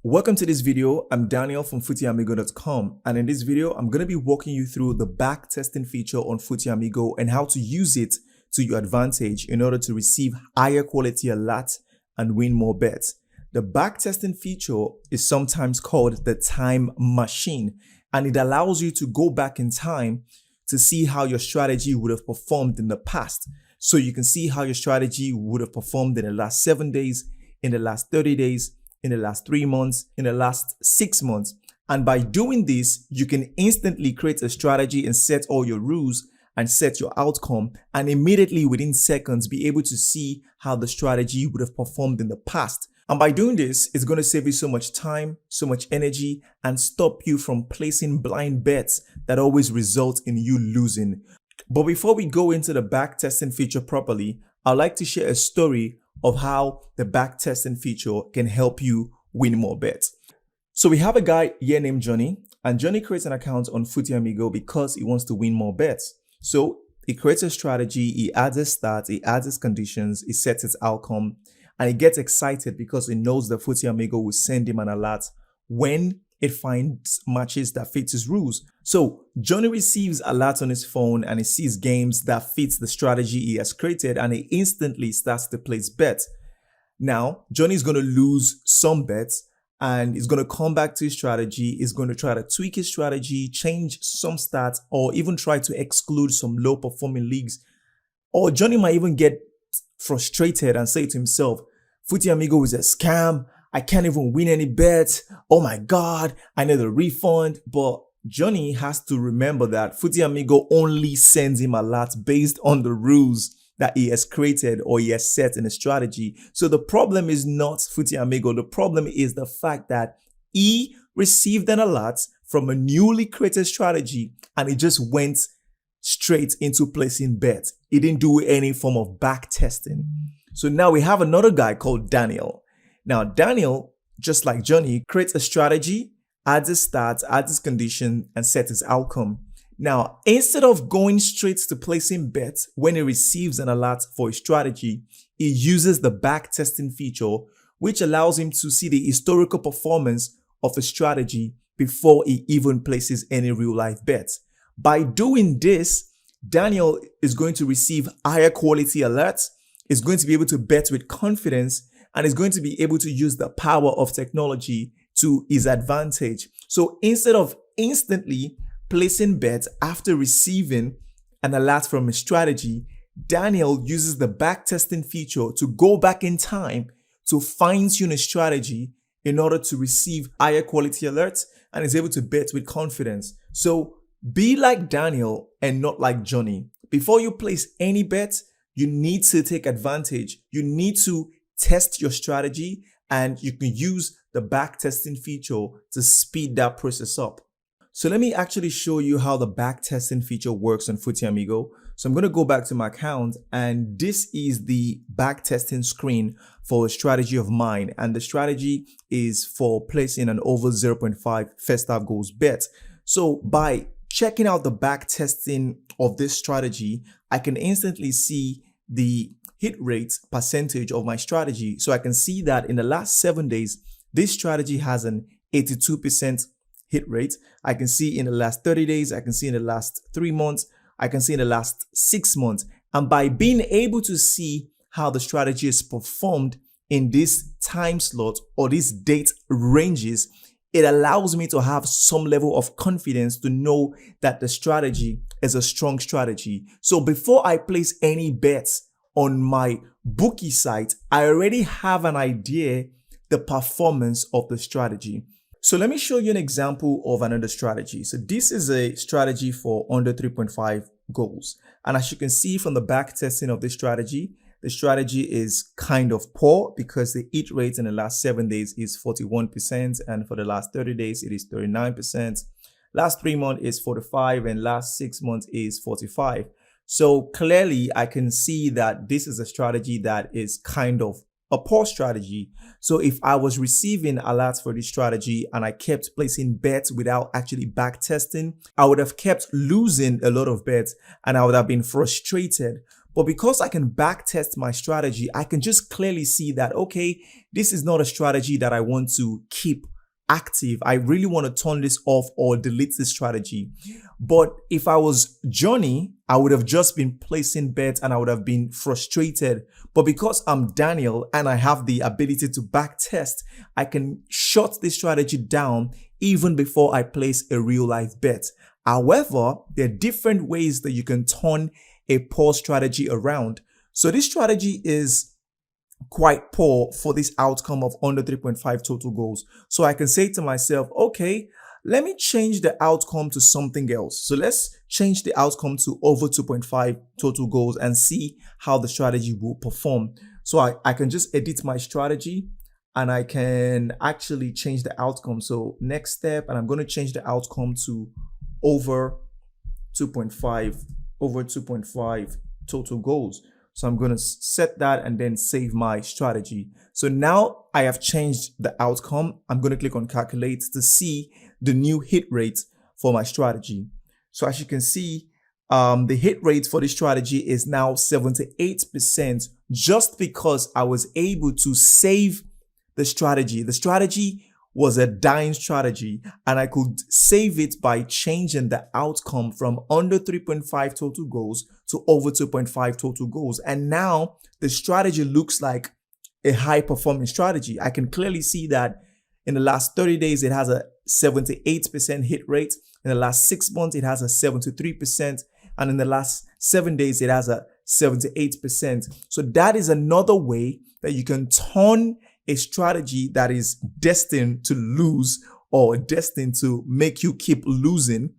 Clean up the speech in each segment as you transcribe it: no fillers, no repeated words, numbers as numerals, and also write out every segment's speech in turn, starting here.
Welcome to this video. I'm Daniel from FootyAmigo.com, and in this video, I'm going to be walking you through the backtesting feature on Footy Amigo and how to use it to your advantage in order to receive higher quality alerts and win more bets. The backtesting feature is sometimes called the time machine, and it allows you to go back in time to see how your strategy would have performed in the past. So you can see how your strategy would have performed in the last 7 days, in the last 30 days, in the last 3 months, in the last 6 months. And by doing this, you can instantly create a strategy and set all your rules and set your outcome, and immediately within seconds be able to see how the strategy would have performed in the past. And by doing this, it's going to save you so much time, so much energy, and stop you from placing blind bets that always result in you losing. But before we go into the backtesting feature properly, I'd like to share a story of how the backtesting feature can help you win more bets. So we have a guy here named Johnny, and Johnny creates an account on Footy Amigo because he wants to win more bets. So he creates a strategy, he adds his stats, he adds his conditions, he sets his outcome, and he gets excited because he knows that Footy Amigo will send him an alert when it finds matches that fit his rules. So Johnny receives alerts on his phone and he sees games that fits the strategy he has created, and he instantly starts to place bets. Now, Johnny's going to lose some bets and he's going to come back to his strategy. He's going to try to tweak his strategy, change some stats, or even try to exclude some low performing leagues. Or Johnny might even get frustrated and say to himself, Footy Amigo is a scam. I can't even win any bets. Oh my God, I need a refund. But Johnny has to remember that Footy Amigo only sends him alerts based on the rules that he has created or he has set in a strategy. So the problem is not Footy Amigo. The problem is the fact that he received an alert from a newly created strategy and he just went straight into placing bets. He didn't do any form of back testing. So now we have another guy called Daniel. Now, Daniel, just like Johnny, creates a strategy, adds his stats, adds his condition, and sets his outcome. Now, instead of going straight to placing bets when he receives an alert for his strategy, he uses the backtesting feature, which allows him to see the historical performance of a strategy before he even places any real-life bets. By doing this, Daniel is going to receive higher quality alerts, is going to be able to bet with confidence, and is going to be able to use the power of technology to his advantage. So instead of instantly placing bets after receiving an alert from a strategy, Daniel uses the backtesting feature to go back in time to fine-tune a strategy in order to receive higher quality alerts and is able to bet with confidence. So be like Daniel and not like Johnny. Before you place any bet, you need to take advantage. You need to test your strategy, and you can use the backtesting feature to speed that process up. So let me actually show you how the backtesting feature works on Footy Amigo. So I'm going to go back to my account, and this is the backtesting screen for a strategy of mine, and the strategy is for placing an over 0.5 first half goals bet. So by checking out the backtesting of this strategy, I can instantly see the hit rate percentage of my strategy. So I can see that in the last 7 days, this strategy has an 82% hit rate. I can see in the last 30 days, I can see in the last 3 months, I can see in the last 6 months. And by being able to see how the strategy is performed in this time slot or these date ranges, it allows me to have some level of confidence to know that the strategy is a strong strategy. So before I place any bets on my bookie site, I already have an idea the performance of the strategy. So let me show you an example of another strategy. So this is a strategy for under 3.5 goals. And as you can see from the back testing of this strategy, the strategy is kind of poor because the hit rate in the last 7 days is 41%. And for the last 30 days, it is 39%. Last 3 months is 45, and last 6 months is 45. So clearly I can see that this is a strategy that is kind of a poor strategy. So if I was receiving alerts for this strategy and I kept placing bets without actually back testing, I would have kept losing a lot of bets and I would have been frustrated. But because I can back test my strategy, I can just clearly see that, okay, this is not a strategy that I want to keep active. I really want to turn this off or delete this strategy. But if I was Johnny, I would have just been placing bets and I would have been frustrated. But because I'm Daniel and I have the ability to backtest, I can shut this strategy down even before I place a real life bet. However, there are different ways that you can turn a poor strategy around. So this strategy is quite poor for this outcome of under 3.5 total goals. So I can say to myself, okay, let me change the outcome to something else. So let's change the outcome to over 2.5 total goals and see how the strategy will perform. So I can just edit my strategy and I can actually change the outcome. So next step, and I'm going to change the outcome to over 2.5 total goals. So I'm going to set that and then save my strategy. So now I have changed the outcome. I'm going to click on calculate to see the new hit rate for my strategy. So as you can see, the hit rate for this strategy is now 78% just because I was able to save the strategy. The strategy was a dying strategy and I could save it by changing the outcome from under 3.5 total goals to over 2.5 total goals. And now the strategy looks like a high performing strategy. I can clearly see that in the last 30 days, it has a 78% hit rate. In the last 6 months, it has a 73%. And in the last 7 days, it has a 78%. So that is another way that you can turn a strategy that is destined to lose or destined to make you keep losing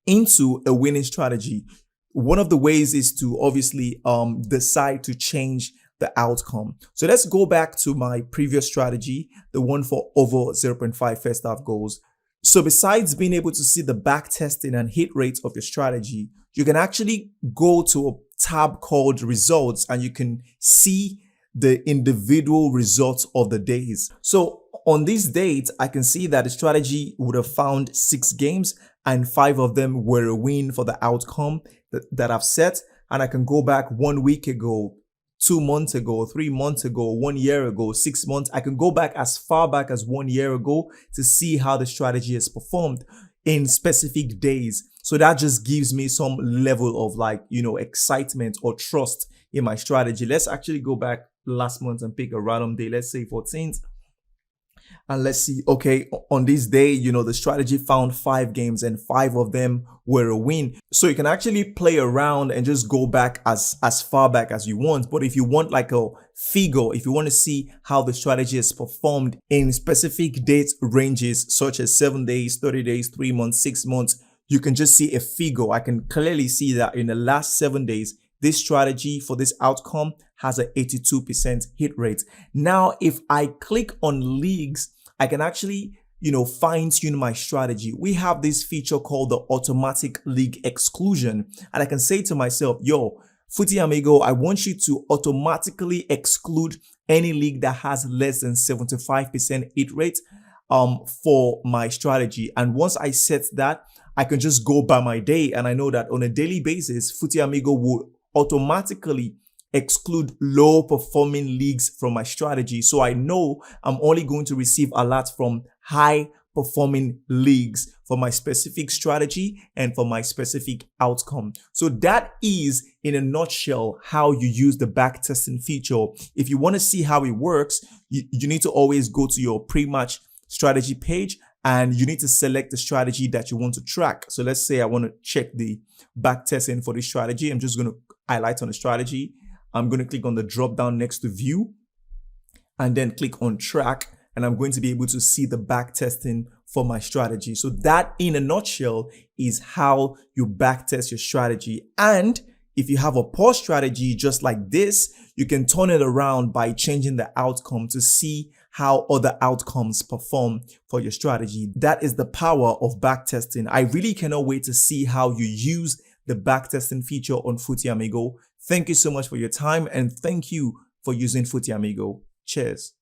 into a winning strategy. One of the ways is to obviously decide to change the outcome. So let's go back to my previous strategy, the one for over 0.5 first half goals. So besides being able to see the back testing and hit rates of your strategy, you can actually go to a tab called results and you can see the individual results of the days. So on these dates, I can see that the strategy would have found 6 games and 5 of them were a win for the outcome that I've set. And I can go back 1 week ago, 2 months ago, 3 months ago, 1 year ago, 6 months. I can go back as far back as 1 year ago to see how the strategy has performed in specific days. So that just gives me some level of excitement or trust in my strategy. Let's actually go back last month and pick a random day. Let's say 14th. And let's see, okay, on this day, the strategy found 5 games and 5 of them were a win. So you can actually play around and just go back as far back as you want. But if you want like a figure, if you want to see how the strategy has performed in specific date ranges, such as 7 days, 30 days, 3 months, 6 months, you can just see a figure. I can clearly see that in the last 7 days, this strategy for this outcome has an 82% hit rate. Now, if I click on leagues, I can actually, fine tune my strategy. We have this feature called the automatic league exclusion. And I can say to myself, Footy Amigo, I want you to automatically exclude any league that has less than 75% hit rate for my strategy. And once I set that, I can just go by my day. And I know that on a daily basis, Footy Amigo will automatically exclude low performing leagues from my strategy. So I know I'm only going to receive alerts from high performing leagues for my specific strategy and for my specific outcome. So that is in a nutshell how you use the backtesting feature. If you want to see how it works, you need to always go to your PreMatch strategy page and you need to select the strategy that you want to track. So let's say I want to check the backtesting for this strategy. I'm just going to highlight on the strategy. I'm going to click on the drop down next to view and then click on track. And I'm going to be able to see the backtesting for my strategy. So that in a nutshell is how you backtest your strategy. And if you have a poor strategy just like this, you can turn it around by changing the outcome to see how other outcomes perform for your strategy. That is the power of backtesting. I really cannot wait to see how you use the backtesting feature on Footy Amigo. Thank you so much for your time and thank you for using Footy Amigo. Cheers.